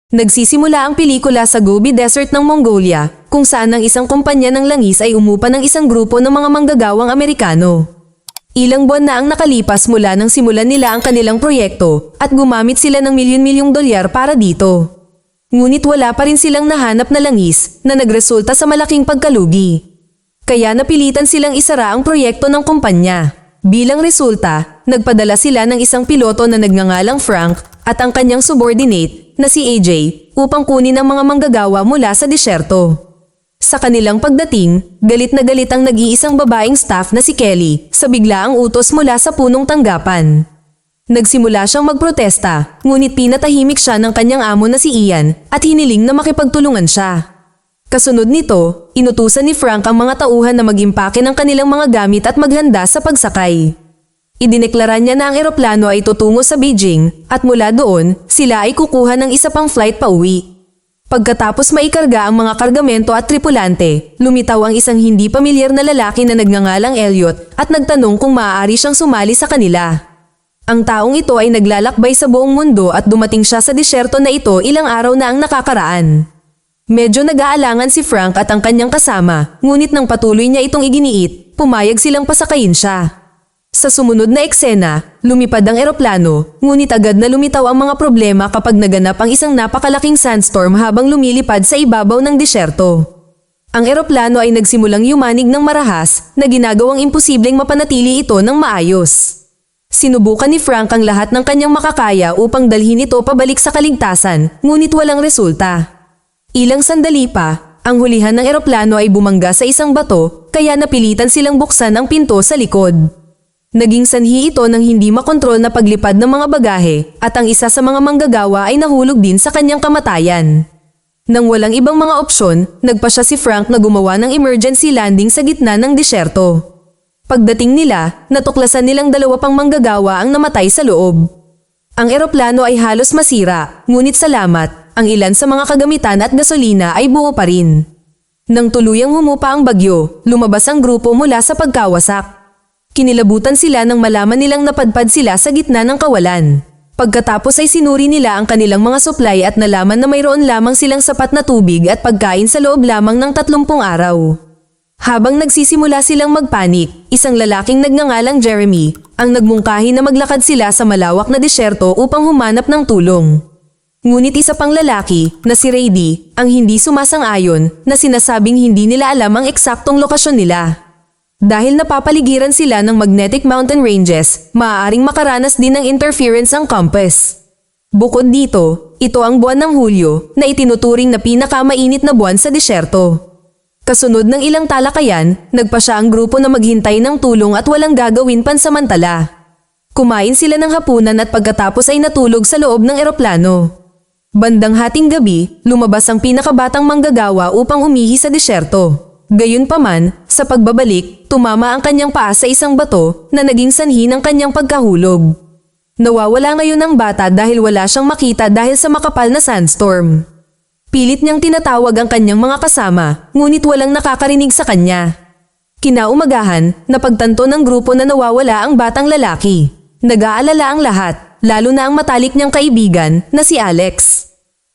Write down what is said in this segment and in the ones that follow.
Nagsisimula ang pelikula sa Gobi Desert ng Mongolia, kung saan ang isang kumpanya ng langis ay umupa ng isang grupo ng mga manggagawang Amerikano. Ilang buwan na ang nakalipas mula nang simulan nila ang kanilang proyekto at gumamit sila ng milyon-milyong dolyar para dito. Ngunit wala pa rin silang nahanap na langis na nagresulta sa malaking pagkalugi. Kaya napilitan silang isara ang proyekto ng kumpanya. Bilang resulta, nagpadala sila ng isang piloto na nagngangalang Frank at ang kanyang subordinate na si AJ upang kunin ang mga manggagawa mula sa disyerto. Sa kanilang pagdating, galit na galit ang nag-iisang babaeng staff na si Kelly sa biglaang utos mula sa punong tanggapan. Nagsimula siyang magprotesta, ngunit pinatahimik siya ng kanyang amo na si Ian at hiniling na makipagtulungan siya. Kasunod nito, inutusan ni Frank ang mga tauhan na mag-impake ng kanilang mga gamit at maghanda sa pagsakay. Idineklara niya na ang eroplano ay tutungo sa Beijing at mula doon, sila ay kukuha ng isa pang flight pauwi. Pagkatapos maikarga ang mga kargamento at tripulante, lumitaw ang isang hindi pamilyar na lalaki na nagngangalang Elliot at nagtanong kung maaari siyang sumali sa kanila. Ang taong ito ay naglalakbay sa buong mundo at dumating siya sa disyerto na ito ilang araw na ang nakakaraan. Medyo nag-aalangan si Frank at ang kanyang kasama, ngunit nang patuloy niya itong iginiit, pumayag silang pasakayin siya. Sa sumunod na eksena, lumipad ang eroplano, ngunit agad na lumitaw ang mga problema kapag naganap ang isang napakalaking sandstorm habang lumilipad sa ibabaw ng disyerto. Ang eroplano ay nagsimulang yumanig ng marahas na ginagawang imposibleng mapanatili ito ng maayos. Sinubukan ni Frank ang lahat ng kanyang makakaya upang dalhin ito pabalik sa kaligtasan, ngunit walang resulta. Ilang sandali pa, ang hulihan ng eroplano ay bumangga sa isang bato, kaya napilitan silang buksan ang pinto sa likod. Naging sanhi ito ng hindi makontrol na paglipad ng mga bagahe at ang isa sa mga manggagawa ay nahulog din sa kanyang kamatayan. Nang walang ibang mga opsyon, nagpasya si Frank na gumawa ng emergency landing sa gitna ng disyerto. Pagdating nila, natuklasan nilang dalawa pang manggagawa ang namatay sa loob. Ang eroplano ay halos masira, ngunit salamat, ang ilan sa mga kagamitan at gasolina ay buo pa rin. Nang tuluyang humupa ang bagyo, lumabas ang grupo mula sa pagkawasak. Kinilabutan sila nang malaman nilang napadpad sila sa gitna ng kawalan. Pagkatapos ay sinuri nila ang kanilang mga supply at nalaman na mayroon lamang silang sapat na tubig at pagkain sa loob lamang ng 30 araw. Habang nagsisimula silang magpanik, isang lalaking nagngangalang Jeremy ang nagmungkahi na maglakad sila sa malawak na disyerto upang humanap ng tulong. Ngunit isa pang lalaki, na si Rady, ang hindi sumasang-ayon na sinasabing hindi nila alam ang eksaktong lokasyon nila. Dahil napapaligiran sila ng magnetic mountain ranges, maaaring makaranas din ng interference ang compass. Bukod dito, ito ang buwan ng Hulyo na itinuturing na pinakamainit na buwan sa disyerto. Kasunod ng ilang talakayan, nagpasya ang grupo na maghintay ng tulong at walang gagawin pansamantala. Kumain sila ng hapunan at pagkatapos ay natulog sa loob ng eroplano. Bandang hating gabi, lumabas ang pinakabatang manggagawa upang umihi sa disyerto. Gayunpaman, sa pagbabalik, tumama ang kanyang paa sa isang bato na naging sanhi ng kanyang pagkahulog. Nawawala ngayon ang bata dahil wala siyang makita dahil sa makapal na sandstorm. Pilit niyang tinatawag ang kanyang mga kasama, ngunit walang nakakarinig sa kanya. Kinaumagahan, napagtanto ng grupo na nawawala ang batang lalaki. Nag-aalala ang lahat, lalo na ang matalik niyang kaibigan na si Alex.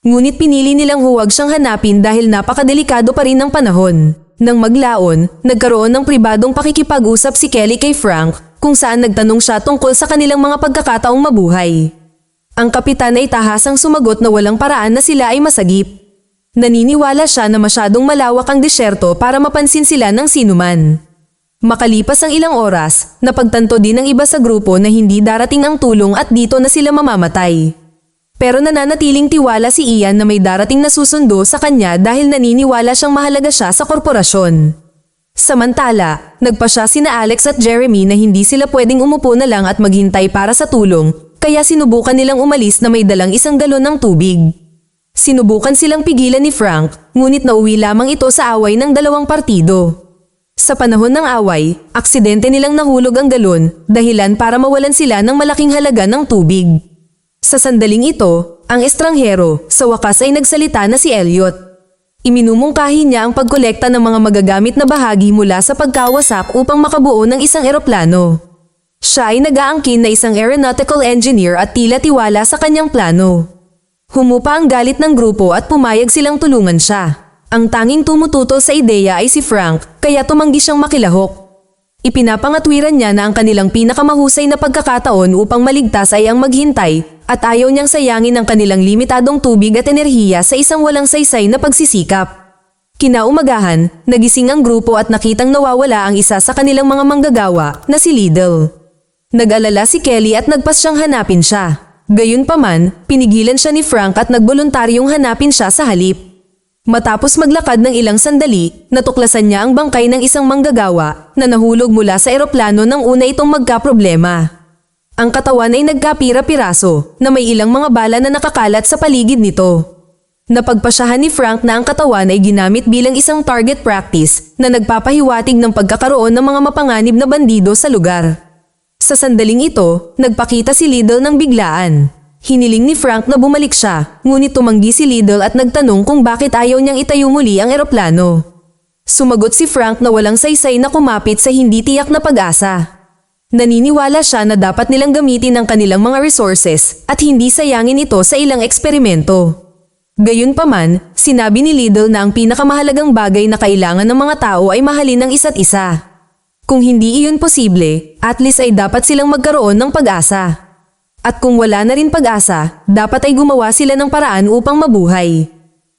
Ngunit pinili nilang huwag siyang hanapin dahil napakadelikado pa rin ang panahon. Nang maglaon, nagkaroon ng pribadong pakikipag-usap si Kelly kay Frank kung saan nagtanong siya tungkol sa kanilang mga pagkakataong mabuhay. Ang kapitan ay tahasang sumagot na walang paraan na sila ay masagip. Naniniwala siya na masyadong malawak ang disyerto para mapansin sila ng sinuman. Makalipas ang ilang oras, napagtanto din ng iba sa grupo na hindi darating ang tulong at dito na sila mamamatay. Pero nananatiling tiwala si Ian na may darating na susundo sa kanya dahil naniniwala siyang mahalaga siya sa korporasyon. Samantala, nagpasya sina Alex at Jeremy na hindi sila pwedeng umupo na lang at maghintay para sa tulong, kaya sinubukan nilang umalis na may dalang 1 galon ng tubig. Sinubukan silang pigilan ni Frank, ngunit nauwi lamang ito sa away ng dalawang partido. Sa panahon ng away, aksidente nilang nahulog ang galon, dahilan para mawalan sila ng malaking halaga ng tubig. Sa sandaling ito, ang estranghero, sa wakas ay nagsalita na si Elliot. Iminumungkahi niya ang pagkolekta ng mga magagamit na bahagi mula sa pagkawasak upang makabuo ng isang eroplano. Siya ay nag-aangkin na isang aeronautical engineer at tila tiwala sa kanyang plano. Humupa ang galit ng grupo at pumayag silang tulungan siya. Ang tanging tumututol sa ideya ay si Frank, kaya tumanggi siyang makilahok. Ipinapangatwiran niya na ang kanilang pinakamahusay na pagkakataon upang maligtas ay ang maghintay, at ayaw niyang sayangin ang kanilang limitadong tubig at enerhiya sa isang walang saysay na pagsisikap. Kinaumagahan, nagising ang grupo at nakitang nawawala ang isa sa kanilang mga manggagawa na si Liddell. Nag-alala si Kelly at nagpas siyang hanapin siya. Gayunpaman, pinigilan siya ni Frank at nagboluntaryong hanapin siya sa halip. Matapos maglakad ng ilang sandali, natuklasan niya ang bangkay ng isang manggagawa na nahulog mula sa eroplano nang una itong magkaproblema. Ang katawan ay nagkapira-piraso na may ilang mga bala na nakakalat sa paligid nito. Napagpasyahan ni Frank na ang katawan ay ginamit bilang isang target practice na nagpapahiwatig ng pagkakaroon ng mga mapanganib na bandido sa lugar. Sa sandaling ito, nagpakita si Liddell ng biglaan. Hiniling ni Frank na bumalik siya, ngunit tumanggi si Liddell at nagtanong kung bakit ayaw niyang itayo muli ang eroplano. Sumagot si Frank na walang saysay na kumapit sa hindi tiyak na pag-asa. Naniniwala siya na dapat nilang gamitin ang kanilang mga resources at hindi sayangin ito sa ilang eksperimento. Gayunpaman, sinabi ni Liddell na ang pinakamahalagang bagay na kailangan ng mga tao ay mahalin ang isa't isa. Kung hindi iyon posible, at least ay dapat silang magkaroon ng pag-asa. At kung wala na rin pag-asa, dapat ay gumawa sila ng paraan upang mabuhay.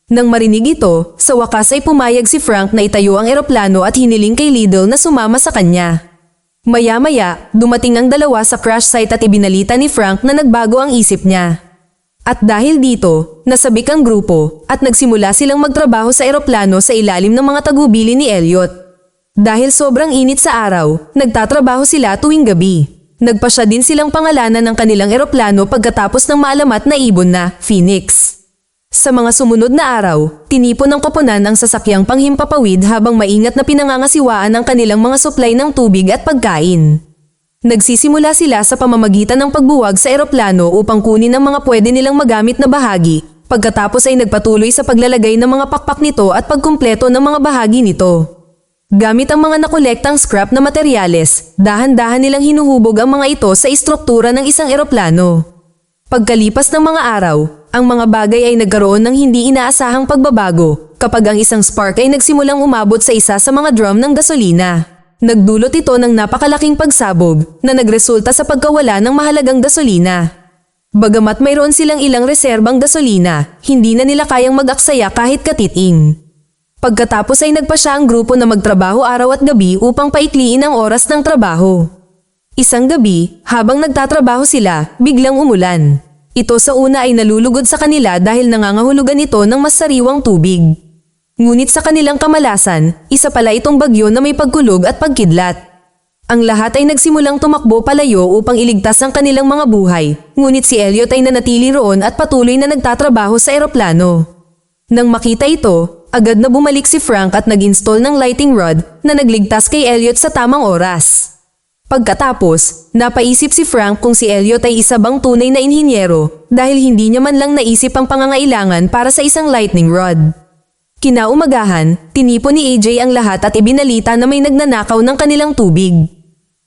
Nang marinig ito, sa wakas ay pumayag si Frank na itayo ang eroplano at hiniling kay Liddell na sumama sa kanya. Maya-maya, dumating ang dalawa sa crash site at ibinalita ni Frank na nagbago ang isip niya. At dahil dito, nasabik ang grupo at nagsimula silang magtrabaho sa eroplano sa ilalim ng mga tagubili ni Elliot. Dahil sobrang init sa araw, nagtatrabaho sila tuwing gabi. Nagpasya din silang pangalanan ng kanilang eroplano pagkatapos ng maalamat na ibon na Phoenix. Sa mga sumunod na araw, tinipon ng koponan ang sasakyang panghimpapawid habang maingat na pinangangasiwaan ang kanilang mga supply ng tubig at pagkain. Nagsisimula sila sa pamamagitan ng pagbuwag sa eroplano upang kunin ang mga pwede nilang magamit na bahagi, pagkatapos ay nagpatuloy sa paglalagay ng mga pakpak nito at pagkumpleto ng mga bahagi nito. Gamit ang mga nakolektang scrap na materyales, dahan-dahan nilang hinuhubog ang mga ito sa istruktura ng isang eroplano. Pagkalipas ng mga araw, ang mga bagay ay nagkaroon ng hindi inaasahang pagbabago kapag ang isang spark ay nagsimulang umabot sa isa sa mga drum ng gasolina. Nagdulot ito ng napakalaking pagsabog na nagresulta sa pagkawala ng mahalagang gasolina. Bagamat mayroon silang ilang reserbang gasolina, hindi na nila kayang mag-aksaya kahit katiting. Pagkatapos ay nagpasya ang grupo na magtrabaho araw at gabi upang paikliin ang oras ng trabaho. Isang gabi, habang nagtatrabaho sila, biglang umulan. Ito sa una ay nalulugod sa kanila dahil nangangahulugan ito ng mas sariwang tubig. Ngunit sa kanilang kamalasan, isa pala itong bagyo na may pagkulog at pagkidlat. Ang lahat ay nagsimulang tumakbo palayo upang iligtas ang kanilang mga buhay, ngunit si Elliot ay nanatili roon at patuloy na nagtatrabaho sa eroplano. Nang makita ito, agad na bumalik si Frank at nag-install ng lighting rod na nagligtas kay Elliot sa tamang oras. Pagkatapos, napaisip si Frank kung si Elliot ay isa bang tunay na inhinyero dahil hindi niya man lang naisip ang pangangailangan para sa isang lightning rod. Kinaumagahan, tinipon ni AJ ang lahat at ibinalita na may nagnanakaw ng kanilang tubig.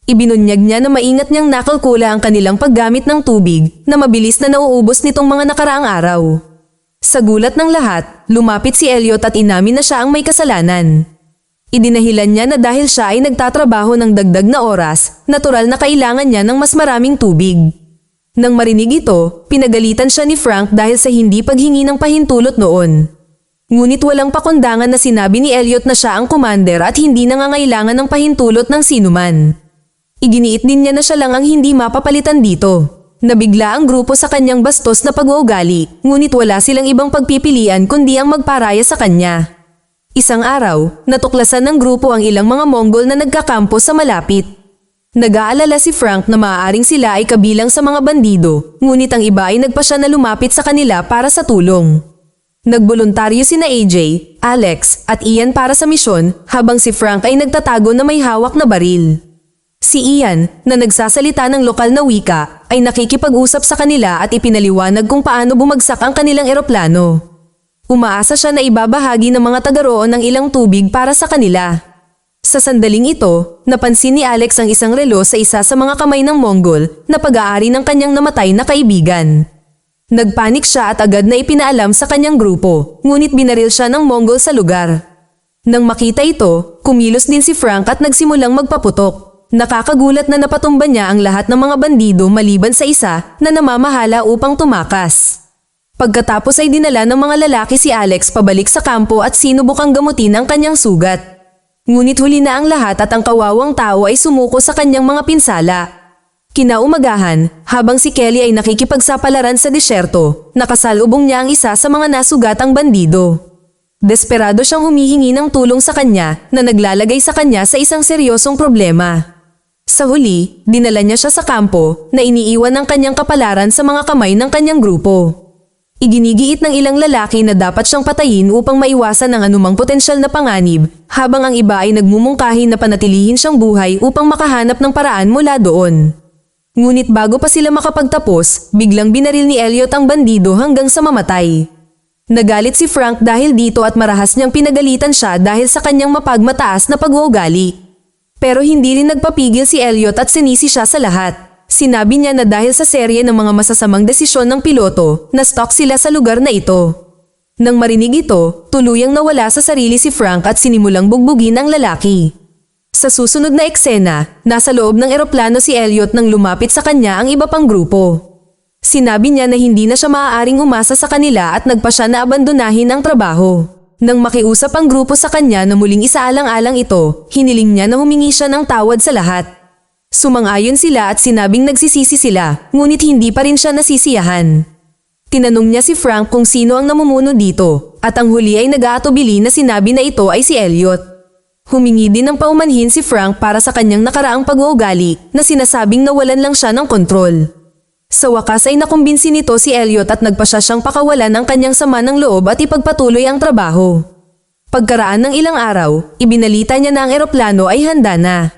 Ibinunyag niya na maingat niyang nakalkula ang kanilang paggamit ng tubig na mabilis na nauubos nitong mga nakaraang araw. Sa gulat ng lahat, lumapit si Elliot at inamin na siya ang may kasalanan. Idinahilan niya na dahil siya ay nagtatrabaho ng dagdag na oras, natural na kailangan niya ng mas maraming tubig. Nang marinig ito, pinagalitan siya ni Frank dahil sa hindi paghingi ng pahintulot noon. Ngunit walang pakundangan na sinabi ni Elliot na siya ang commander at hindi nangangailangan ng pahintulot ng sinuman. Iginiit din niya na siya lang ang hindi mapapalitan dito. Nabigla ang grupo sa kanyang bastos na pag-uugali, ngunit wala silang ibang pagpipilian kundi ang magparaya sa kanya. Isang araw, natuklasan ng grupo ang ilang mga Mongol na nagkakampo sa malapit. Nag-aalala si Frank na maaaring sila ay kabilang sa mga bandido, ngunit ang iba ay nagpasya na lumapit sa kanila para sa tulong. Nagboluntaryo sina AJ, Alex at Ian para sa misyon habang si Frank ay nagtatago na may hawak na baril. Si Ian, na nagsasalita ng lokal na wika, ay nakikipag-usap sa kanila at ipinaliwanag kung paano bumagsak ang kanilang eroplano. Umaasa siya na ibabahagi ng mga taga-roon ng ilang tubig para sa kanila. Sa sandaling ito, napansin ni Alex ang isang relo sa isa sa mga kamay ng Mongol na pag-aari ng kanyang namatay na kaibigan. Nagpanik siya at agad na ipinaalam sa kanyang grupo, ngunit binaril siya ng Mongol sa lugar. Nang makita ito, kumilos din si Frank at nagsimulang magpaputok. Nakakagulat na napatumba niya ang lahat ng mga bandido maliban sa isa na namamahala upang tumakas. Pagkatapos ay dinala ng mga lalaki si Alex pabalik sa kampo at sinubukang gamutin ang kanyang sugat. Ngunit huli na ang lahat at ang kawawang tao ay sumuko sa kanyang mga pinsala. Kinaumagahan, habang si Kelly ay nakikipagsapalaran sa disyerto, nakasalubong niya ang isa sa mga nasugatang bandido. Desperado siyang humihingi ng tulong sa kanya na naglalagay sa kanya sa isang seryosong problema. Sa huli, dinala niya siya sa kampo na iniiwan ng kanyang kapalaran sa mga kamay ng kanyang grupo. Iginigiit ng ilang lalaki na dapat siyang patayin upang maiwasan ang anumang potensyal na panganib, habang ang iba ay nagmumungkahi na panatilihin siyang buhay upang makahanap ng paraan mula doon. Ngunit bago pa sila makapagtapos, biglang binaril ni Elliot ang bandido hanggang sa mamatay. Nagalit si Frank dahil dito at marahas niyang pinagalitan siya dahil sa kanyang mapagmataas na pag-uugali. Pero hindi rin nagpapigil si Elliot at sinisi siya sa lahat. Sinabi niya na dahil sa serye ng mga masasamang desisyon ng piloto, na-stuck sila sa lugar na ito. Nang marinig ito, tuluyang nawala sa sarili si Frank at sinimulang bugbugin ang lalaki. Sa susunod na eksena, nasa loob ng eroplano si Elliot nang lumapit sa kanya ang iba pang grupo. Sinabi niya na hindi na siya maaaring umasa sa kanila at nagpa siya na abandonahin ang trabaho. Nang makiusap ang grupo sa kanya na muling isaalang-alang ito, hiniling niya na humingi siya ng tawad sa lahat. Sumang-ayon sila at sinabing nagsisisi sila, ngunit hindi pa rin siya nasisiyahan. Tinanong niya si Frank kung sino ang namumuno dito, at ang huli ay nag-aatubili na sinabi na ito ay si Elliot. Humingi din ng paumanhin si Frank para sa kanyang nakaraang pag-uugali na sinasabing nawalan lang siya ng kontrol. Sa wakas ay nakumbinsi nito si Elliot at nagpa siyang pakawalan ng kanyang sama ng loob at ipagpatuloy ang trabaho. Pagkaraan ng ilang araw, ibinalita niya na ang eroplano ay handa na.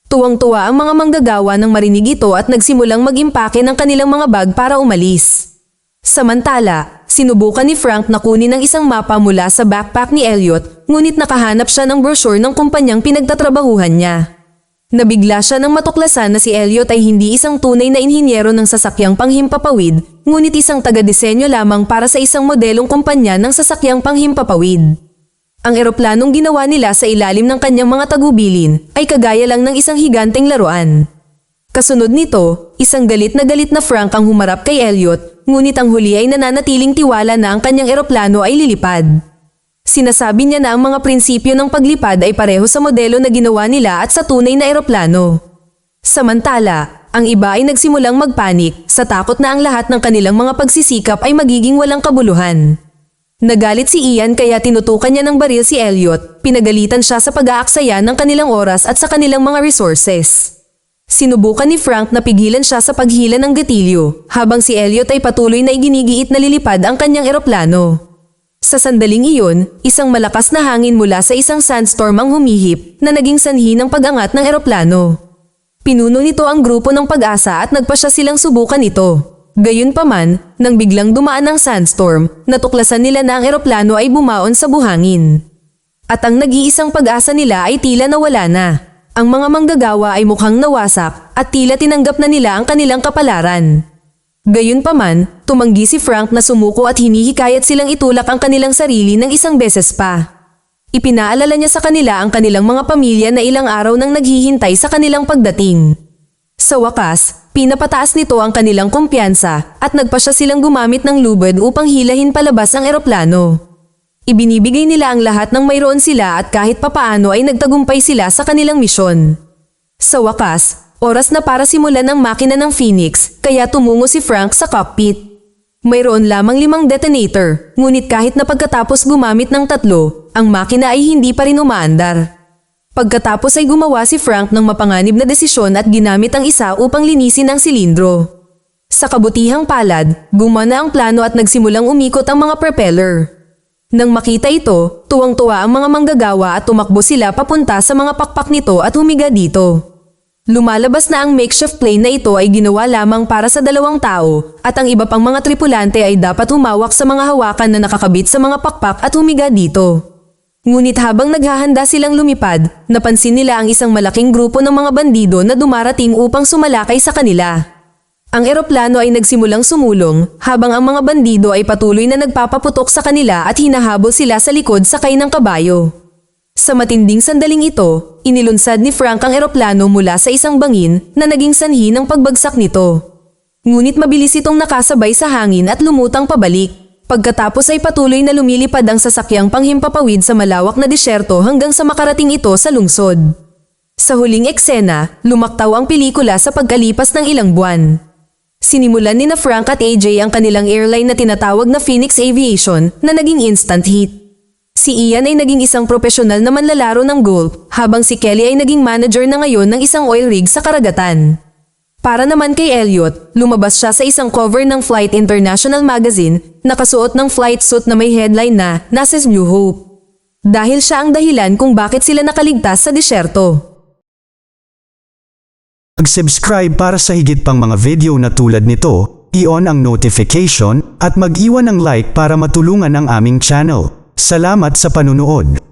Tuwang-tuwa ang mga manggagawa nang marinig ito at nagsimulang mag-impake ng kanilang mga bag para umalis. Samantala, sinubukan ni Frank na kunin ang isang mapa mula sa backpack ni Elliot, ngunit nakahanap siya ng brochure ng kumpanyang pinagtatrabahuhan niya. Nabigla siya nang matuklasan na si Elliot ay hindi isang tunay na inhinyero ng sasakyang panghimpapawid, ngunit isang taga-disenyo lamang para sa isang modelong kumpanya ng sasakyang panghimpapawid. Ang eroplanong ginawa nila sa ilalim ng kanyang mga tagubilin ay kagaya lang ng isang higanteng laruan. Kasunod nito, isang galit na Frank ang humarap kay Elliot, ngunit ang huli ay nananatiling tiwala na ang kanyang eroplano ay lilipad. Sinasabi niya na ang mga prinsipyo ng paglipad ay pareho sa modelo na ginawa nila at sa tunay na eroplano. Samantala, ang iba ay nagsimulang magpanik sa takot na ang lahat ng kanilang mga pagsisikap ay magiging walang kabuluhan. Nagalit si Ian kaya tinutukan niya ng baril si Elliot, pinagalitan siya sa pag-aaksaya ng kanilang oras at sa kanilang mga resources. Sinubukan ni Frank na pigilan siya sa paghila ng gatilyo, habang si Elliot ay patuloy na iginigiit na lilipad ang kanyang eroplano. Sa sandaling iyon, isang malakas na hangin mula sa isang sandstorm ang humihip na naging sanhi ng pag-angat ng eroplano. Pinuno nito ang grupo ng Pag-asa at nagpasya silang subukan ito. Gayunpaman, nang biglang dumaan ang sandstorm, natuklasan nila na ang eroplano ay bumaon sa buhangin. At ang nag-iisang pag-asa nila ay tila nawala na. Ang mga manggagawa ay mukhang nawasak at tila tinanggap na nila ang kanilang kapalaran. Gayunpaman, tumanggi si Frank na sumuko at hinihikayat silang itulak ang kanilang sarili ng isang beses pa. Ipinaalala niya sa kanila ang kanilang mga pamilya na ilang araw nang naghihintay sa kanilang pagdating. Sa wakas, pinapataas nito ang kanilang kumpiyansa at nagpasya silang gumamit ng lubid upang hilahin palabas ang eroplano. Ibinibigay nila ang lahat ng mayroon sila at kahit papaano ay nagtagumpay sila sa kanilang misyon. Sa wakas, oras na para simulan ang makina ng Phoenix, kaya tumungo si Frank sa cockpit. Mayroon lamang 5 detonator, ngunit kahit na pagkatapos gumamit ng 3, ang makina ay hindi pa rin umaandar. Pagkatapos ay gumawa si Frank ng mapanganib na desisyon at ginamit ang isa upang linisin ang silindro. Sa kabutihang palad, gumana ang plano at nagsimulang umikot ang mga propeller. Nang makita ito, tuwang-tuwa ang mga manggagawa at tumakbo sila papunta sa mga pakpak nito at humiga dito. Lumalabas na ang makeshift plane na ito ay ginawa lamang para sa 2 tao at ang iba pang mga tripulante ay dapat humawak sa mga hawakan na nakakabit sa mga pakpak at humiga dito. Ngunit habang naghahanda silang lumipad, napansin nila ang isang malaking grupo ng mga bandido na dumarating upang sumalakay sa kanila. Ang eroplano ay nagsimulang sumulong habang ang mga bandido ay patuloy na nagpapaputok sa kanila at hinahabol sila sa likod sakay ng kabayo. Sa matinding sandaling ito, inilunsad ni Frank ang eroplano mula sa isang bangin na naging sanhi ng pagbagsak nito. Ngunit mabilis itong nakasabay sa hangin at lumutang pabalik. Pagkatapos ay patuloy na lumilipad ang sasakyang panghimpapawid sa malawak na disyerto hanggang sa makarating ito sa lungsod. Sa huling eksena, lumaktaw ang pelikula sa pagkalipas ng ilang buwan. Sinimulan ni na Frank at AJ ang kanilang airline na tinatawag na Phoenix Aviation na naging instant hit. Si Ian ay naging isang profesional na manlalaro ng golf, habang si Kelly ay naging manager na ngayon ng isang oil rig sa karagatan. Para naman kay Elliot, lumabas siya sa isang cover ng Flight International magazine, nakasuot ng flight suit na may headline na Nasa New Hope. Dahil siya ang dahilan kung bakit sila nakaligtas sa disyerto. Mag-subscribe para sa higit pang mga video na tulad nito, i-on ang notification at mag-iwan ng like para matulungan ang aming channel. Salamat sa panunood.